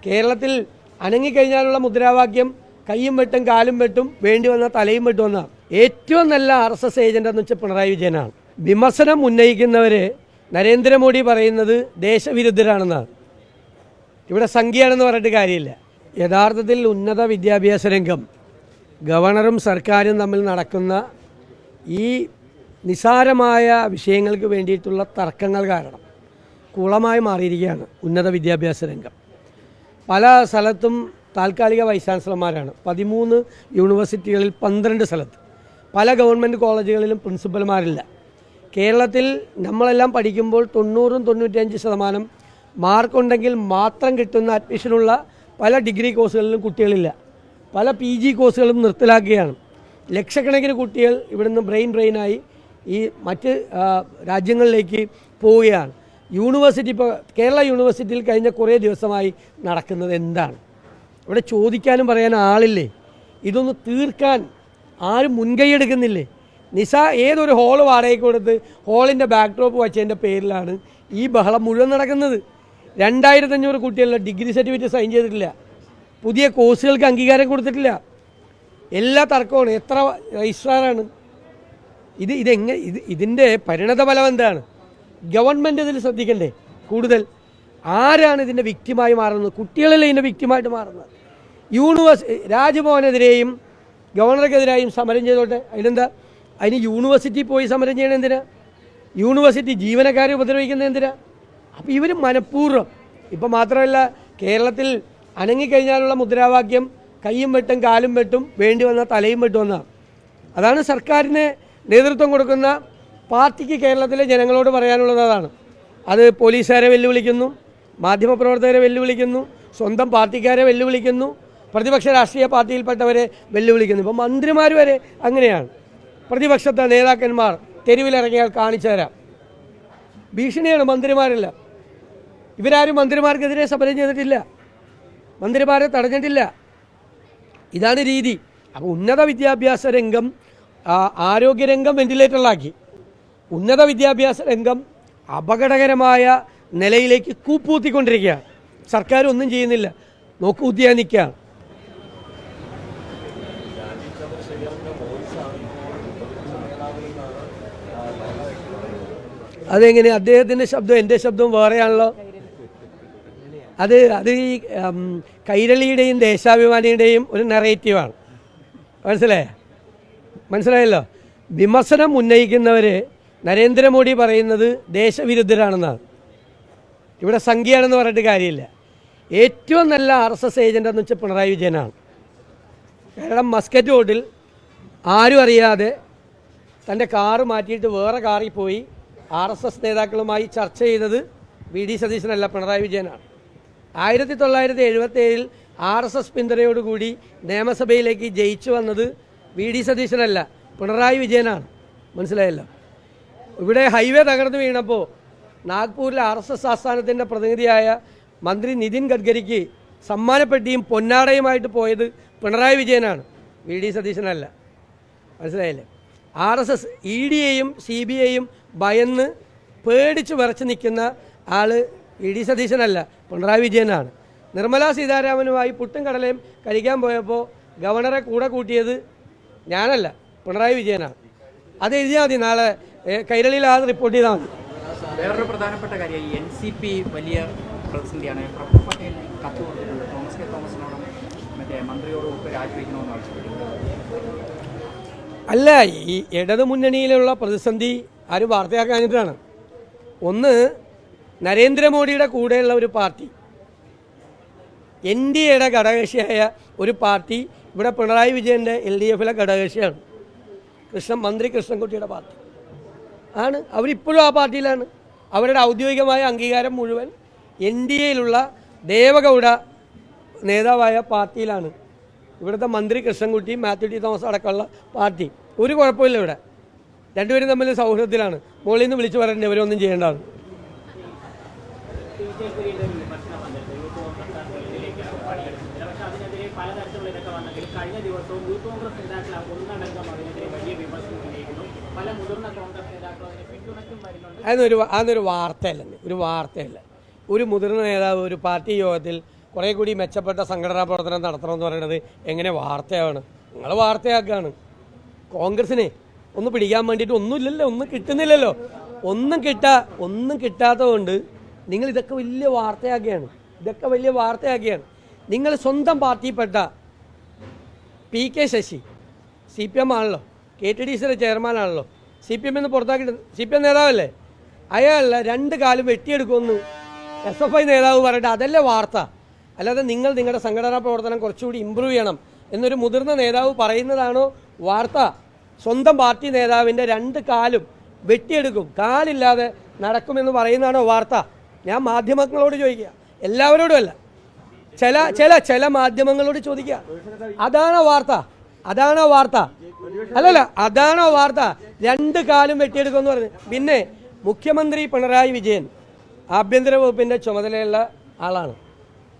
കേരളത്തിൽ അനങ്ങിക്കഴിഞ്ഞാലുള്ള മുദ്രാവാക്യം കയ്യും വെട്ടും കാലും വെട്ടും വേണ്ടി വന്ന തലയും വെട്ടുമെന്ന ഏറ്റവും നല്ല RSS ഏജന്റ് എന്ന് വെച്ചാൽ പിണറായി വിജയനാണ്. വിമർശനം ഉന്നയിക്കുന്നവര് നരേന്ദ്രമോദി പറയുന്നത് ദേശവിരുദ്ധരാണെന്നാണ്. ഇവിടെ സംഖ്യയാണെന്ന് പറഞ്ഞിട്ട് കാര്യമില്ല. യഥാർത്ഥത്തിൽ ഉന്നത വിദ്യാഭ്യാസ രംഗം ഗവർണറും സർക്കാരും തമ്മിൽ നടക്കുന്ന ഈ നിസാരമായ വിഷയങ്ങൾക്ക് വേണ്ടിയിട്ടുള്ള തർക്കങ്ങൾ കാരണം കുളമായി മാറിയിരിക്കുകയാണ് ഉന്നത വിദ്യാഭ്യാസ രംഗം. പല സ്ഥലത്തും താൽക്കാലിക വൈസ് ചാൻസലർമാരാണ്. 13 യൂണിവേഴ്സിറ്റികളിൽ 12 സ്ഥലത്ത്. പല ഗവൺമെൻറ് കോളേജുകളിലും പ്രിൻസിപ്പൽമാരില്ല. കേരളത്തിൽ നമ്മളെല്ലാം പഠിക്കുമ്പോൾ 90-95% മാർക്കുണ്ടെങ്കിൽ മാത്രം കിട്ടുന്ന അഡ്മിഷനുള്ള പല ഡിഗ്രി കോഴ്സുകളിലും കുട്ടികളില്ല. പല PG കോഴ്സുകളും നിർത്തലാക്കുകയാണ്. ലക്ഷക്കണക്കിന് കുട്ടികൾ ഇവിടുന്ന് ബ്രെയിനായി ഈ മറ്റ് രാജ്യങ്ങളിലേക്ക് പോവുകയാണ്. യൂണിവേഴ്സിറ്റി ഇപ്പോൾ കേരള യൂണിവേഴ്സിറ്റിയിൽ കഴിഞ്ഞ കുറേ ദിവസമായി നടക്കുന്നത് എന്താണ്? ഇവിടെ ചോദിക്കാനും പറയാനും ആളില്ലേ? ഇതൊന്ന് തീർക്കാൻ ആരും മുൻകൈയെടുക്കുന്നില്ലേ? ഏതൊരു ഹോള് വാടകയ്ക്ക് കൊടുത്ത് ഹോളിൻ്റെ ബാക്ക്ഡ്രോപ്പ് വച്ചതിൻ്റെ പേരിലാണ് ഈ ബഹളം മുഴുവൻ നടക്കുന്നത്. 2500 കുട്ടികളുടെ ഡിഗ്രി സർട്ടിഫിക്കറ്റ് സൈൻ ചെയ്തിട്ടില്ല. പുതിയ കോഴ്സുകൾക്ക് അംഗീകാരം കൊടുത്തിട്ടില്ല. എല്ലാ തർക്കമാണ്. എത്ര രജിസ്ട്രാറാണ്? ഇതിൻ്റെ പരിണതഫലം എന്താണ്? ഗവൺമെൻറ് ഇതിൽ ശ്രദ്ധിക്കണ്ടേ? കൂടുതൽ ആരാണ് ഇതിൻ്റെ വിക്റ്റിമായി മാറുന്നത്? കുട്ടികളല്ലേ ഇതിൻ്റെ വിക്റ്റിമായിട്ട് മാറുന്നത്. രാജ്ഭവനെതിരെയും ഗവർണർക്കെതിരായും സമരം ചെയ്തോട്ടെ, അതിനെന്താ? അതിന് യൂണിവേഴ്സിറ്റി പോയി സമരം ചെയ്യണം എന്തിനാ? യൂണിവേഴ്സിറ്റി ജീവനക്കാരെ ഉപദ്രവിക്കുന്നത് എന്തിനാ? അപ്പോൾ ഇവർ മനഃപൂർവ്വം. ഇപ്പം മാത്രമല്ല, കേരളത്തിൽ അനങ്ങിക്കഴിഞ്ഞാലുള്ള മുദ്രാവാക്യം കയ്യും വെട്ടും കാലും വെട്ടും വേണ്ടി വന്ന തലയും വെട്ടുമെന്നാണ്. അതാണ് സർക്കാരിന് നേതൃത്വം കൊടുക്കുന്ന പാർട്ടിക്ക് കേരളത്തിലെ ജനങ്ങളോട് പറയാനുള്ളത്. അതാണ്. അത് പോലീസുകാരെ വെല്ലുവിളിക്കുന്നു, മാധ്യമപ്രവർത്തകരെ വെല്ലുവിളിക്കുന്നു, സ്വന്തം പാർട്ടിക്കാരെ വെല്ലുവിളിക്കുന്നു, പ്രതിപക്ഷ രാഷ്ട്രീയ പാർട്ടിയിൽപ്പെട്ടവരെ വെല്ലുവിളിക്കുന്നു. ഇപ്പം മന്ത്രിമാർ വരെ അങ്ങനെയാണ്. പ്രതിപക്ഷത്തെ നേതാക്കന്മാർ തെരുവിലിറങ്ങിയാൽ കാണിച്ചു തരാം ഭീഷണിയാണ് മന്ത്രിമാരെല്ലാം. ഇവരാരും മന്ത്രിമാർക്കെതിരെ സമരം ചെയ്തിട്ടില്ല, മന്ത്രിമാരെ തടഞ്ഞിട്ടില്ല. ഇതാണ് രീതി. അപ്പോൾ ഉന്നത വിദ്യാഭ്യാസ രംഗം, ആരോഗ്യരംഗം വെന്റിലേറ്ററിലാക്കി. ഉന്നത വിദ്യാഭ്യാസ രംഗം അപകടകരമായ നിലയിലേക്ക് കൂപ്പൂത്തിക്കൊണ്ടിരിക്കുകയാണ്. സർക്കാർ ഒന്നും ചെയ്യുന്നില്ല, നോക്കുകുത്തിയാ നിൽക്കുകയാണ്. അതെങ്ങനെ? അദ്ദേഹത്തിൻ്റെ ശബ്ദം എൻ്റെ ശബ്ദവും വേറെയാണല്ലോ. അത് ഈ കൈരളിയുടെയും ദേശാഭിമാനിയുടെയും ഒരു നെറേറ്റീവാണ്. മനസ്സിലായല്ലോ. വിമർശനം ഉന്നയിക്കുന്നവർ നരേന്ദ്രമോദി പറയുന്നത് ദേശവിരുദ്ധരാണെന്നാണ്. ഇവിടെ സംഖ്യയാണെന്ന് പറഞ്ഞിട്ട് കാര്യമില്ല. ഏറ്റവും നല്ല RSS ഏജന്റ് എന്ന് വെച്ചാൽ പിണറായി വിജയനാണ്. കാരണം മസ്കറ്റ് റോഡിൽ ആരും അറിയാതെ തൻ്റെ കാറ് മാറ്റിയിട്ട് വേറെ കാറിൽ പോയി RSS നേതാക്കളുമായി ചർച്ച ചെയ്തത് VD സതീശനല്ല, പിണറായി വിജയനാണ്. 1977 RSS പിന്തുണയോടുകൂടി നിയമസഭയിലേക്ക് ജയിച്ചു വന്നത് VD സതീശനല്ല, പിണറായി വിജയനാണ്. മനസ്സിലായല്ലോ. ഇവിടെ ഹൈവേ തകർന്നു വീണപ്പോൾ നാഗ്പൂരിലെ RSS ആസ്ഥാനത്തിൻ്റെ പ്രതിനിധിയായ മന്ത്രി നിതിൻ ഗഡ്കരിക്ക് സമ്മാനപ്പെട്ടിയും പൊന്നാടയുമായിട്ട് പോയത് പിണറായി വിജയനാണ്, VD സതീശനല്ല. മനസ്സിലായില്ലേ? RSS EDയെയും CBIയെയും ഭയന്ന് പേടിച്ച് വിറച്ച് നിൽക്കുന്ന ആൾ VD സതീശനല്ല, പിണറായി വിജയനാണ്. നിർമ്മലാ സീതാരാമനുമായി പുട്ടും കടലയും കഴിക്കാൻ പോയപ്പോൾ ഗവർണറെ കൂടെ കൂട്ടിയത് ഞാനല്ല, പിണറായി വിജയനാണ്. അത് എഴുതിയാൽ മതി, നാളെ കൈരളിയിൽ അത് റിപ്പോർട്ട് ചെയ്താൽ മതി. വേറൊരു പ്രധാനപ്പെട്ട കാര്യം, NCP വലിയ പ്രതിസന്ധിയാണ്. കത്ത് കൊടുത്തിട്ടുണ്ട് തോമസ് കെ തോമസിനോടും മന്ത്രിയോടും ഒക്കെ രാജിവെക്കണമെന്ന് ആവശ്യപ്പെട്ടു. അല്ല, ഈ ഇടതു മുന്നണിയിലുള്ള പ്രതിസന്ധി ആരും വാർത്തയാക്കാഞ്ഞിട്ടാണ്. ഒന്ന്, നരേന്ദ്രമോദിയുടെ കൂടെയുള്ള ഒരു പാർട്ടി, NDAയുടെ ഘടകകക്ഷിയായ ഒരു പാർട്ടി ഇവിടെ പിണറായി വിജയൻ്റെ LDFിലെ ഘടകകക്ഷിയാണ്. മന്ത്രി കൃഷ്ണൻകുട്ടിയുടെ പാർട്ടി ആണ്. അവരിപ്പോഴും ആ പാർട്ടിയിലാണ്. അവരുടെ ഔദ്യോഗികമായ അംഗീകാരം മുഴുവൻ NDAയിലുള്ള ദേവഗൗഡ നേതാവായ പാർട്ടിയിലാണ്. ഇവിടുത്തെ മന്ത്രി കൃഷ്ണൻകുട്ടി, മാത്യു ടി തോമസ് അടക്കമുള്ള പാർട്ടി. ഒരു കുഴപ്പമില്ല. ഇവിടെ രണ്ടുപേരും തമ്മിൽ സൗഹൃദത്തിലാണ്. മുകളിൽ നിന്ന് വിളിച്ചു പറയേണ്ട ഇവരൊന്നും ചെയ്യേണ്ടതാണ്. അതൊരു വാർത്തയല്ല. ഒരു മുതിർന്ന നേതാവ് ഒരു പാർട്ടി യോഗത്തിൽ കുറേ കൂടി മെച്ചപ്പെട്ട സംഘടനാ പ്രവർത്തനം നടത്തണമെന്ന് പറയുന്നത് എങ്ങനെ വാർത്തയാണ്? നിങ്ങൾ വാർത്തയാക്കുകയാണ്. കോൺഗ്രസിനെ ഒന്ന് പിടിക്കാൻ വേണ്ടിയിട്ട് ഒന്നുമില്ലല്ലോ, ഒന്നും കിട്ടുന്നില്ലല്ലോ. ഒന്നും കിട്ടാത്തതുകൊണ്ട് നിങ്ങൾ ഇതൊക്കെ വലിയ വാർത്തയാക്കുകയാണ്. നിങ്ങൾ സ്വന്തം പാർട്ടിയിൽപ്പെട്ട PK ശശി CPM ആണല്ലോ, KTDCയുടെ ചെയർമാനാണല്ലോ, CPM എന്ന് പുറത്താക്കിയിട്ട് CPM നേതാവല്ലേ, അയാളല്ല 2 കാലും വെട്ടിയെടുക്കുമെന്ന് SFI നേതാവ് പറഞ്ഞിട്ട് അതല്ലേ വാർത്ത? അല്ലാതെ നിങ്ങൾ നിങ്ങളുടെ സംഘടനാ പ്രവർത്തനം കുറച്ചുകൂടി ഇമ്പ്രൂവ് ചെയ്യണം എന്നൊരു മുതിർന്ന നേതാവ് പറയുന്നതാണോ വാർത്ത? സ്വന്തം പാർട്ടി നേതാവിൻ്റെ 2 കാലും വെട്ടിയെടുക്കും, കാലില്ലാതെ നടക്കുമെന്ന് പറയുന്നതാണോ വാർത്ത? ഞാൻ മാധ്യമങ്ങളോട് ചോദിക്കുക, എല്ലാവരോടും അല്ല, ചില മാധ്യമങ്ങളോട് ചോദിക്കുക. അതാണോ വാർത്ത? അല്ലല്ല, അതാണോ വാർത്ത? 2 കാലും വെട്ടിയെടുക്കുമെന്ന് പറഞ്ഞു. പിന്നെ മുഖ്യമന്ത്രി പിണറായി വിജയൻ ആഭ്യന്തര വകുപ്പിൻ്റെ ചുമതലയുള്ള ആളാണ്.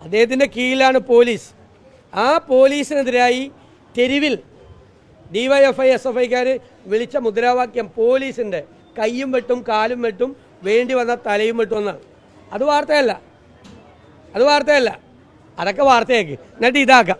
അദ്ദേഹത്തിൻ്റെ കീഴിലാണ് പോലീസ്. ആ പോലീസിനെതിരായി തെരുവിൽ DYFI SFIക്കാർ വിളിച്ച മുദ്രാവാക്യം പോലീസിൻ്റെ കയ്യും വെട്ടും കാലും വെട്ടും, വേണ്ടി വന്ന തലയും വെട്ടുമെന്നാണ്. അത് വാർത്തയല്ല. അതൊക്കെ വാർത്തയാക്കി എന്നിട്ട് ഇതാക്കാം.